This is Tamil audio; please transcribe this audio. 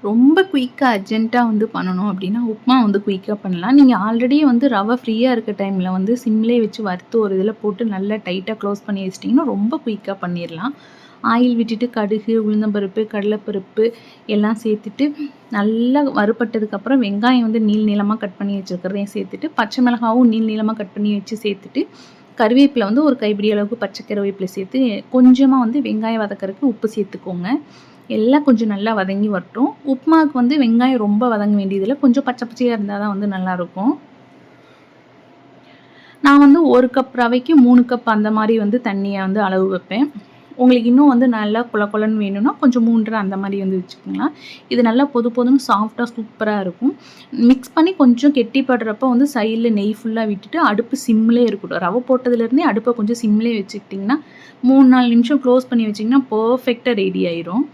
ரொம்ப குயிக்காக அர்ஜென்ட்டாக வந்து பண்ணணும் அப்படின்னா, உப்புமா வந்து குயிக்காக பண்ணலாம். நீங்க ஆல்ரெடி வந்து ரவை ஃப்ரீயா இருக்க டைம்ல வந்து சிம்லயே வச்சு வறுத்து ஒரு இதில போட்டு நல்லா டைட்டா க்ளோஸ் பண்ணி வச்சுட்டிங்கன்னா, ரொம்ப குயிக்காக பண்ணிரலாம். ஆயில் விட்டுட்டு கடுகு, உளுந்தம்பருப்பு, கடலைப்பருப்பு எல்லாம் சேர்த்துட்டு நல்லா வறுபட்டதுக்கப்புறம் வெங்காயம் வந்து நீளமா கட் பண்ணி வச்சுருக்கிறதையும் சேர்த்துட்டு, பச்சை மிளகாவும் நீளமா கட் பண்ணி வச்சு சேர்த்துட்டு, கருவேப்பிலை வந்து ஒரு கைப்பிடி அளவுக்கு பச்சை கருவேப்பிலை சேர்த்து, கொஞ்சமா வந்து வெங்காயம் வதக்கறதுக்கு உப்பு சேர்த்துக்கோங்க. எல்லாம் கொஞ்சம் நல்லா வதங்கி வரட்டும். உப்புமாவுக்கு வந்து வெங்காயம் ரொம்ப வதங்க வேண்டியதில்ல. கொஞ்சம் பச்சை பச்சையா இருந்தா தான் வந்து நல்லாயிருக்கும். நான் வந்து 1 கப் ரவைக்கு 3 கப் அந்த மாரி வந்து தண்ணிய வந்து அளவு வைப்பேன். உங்களுக்கு இன்னும் வந்து நல்லா கொல கொலன்னு வேணும்னா, கொஞ்சம் 3 1/2 அந்த மாரி வந்து வச்சுக்கோங்க. இது நல்லா பொது பொதுன்னு சாஃப்ட்டா சூப்பரா இருக்கும். மிக்ஸ் பண்ணி கொஞ்சம் கெட்டிப்படுறப்போ வந்து சைடுல நெய் ஃபுல்லா விட்டுட்டு, அடுப்பு சிம்லயே இருக்கட்டும். ரவை போட்டதுலேருந்தே அடுப்ப கொஞ்சம் சிம்லயே வச்சுக்கிட்டிங்கன்னா, 3, 4 நிமிஷம் க்ளோஸ் பண்ணி வச்சிங்கன்னா, பெர்ஃபெக்ட்டா ரெடி ஆயிரும்.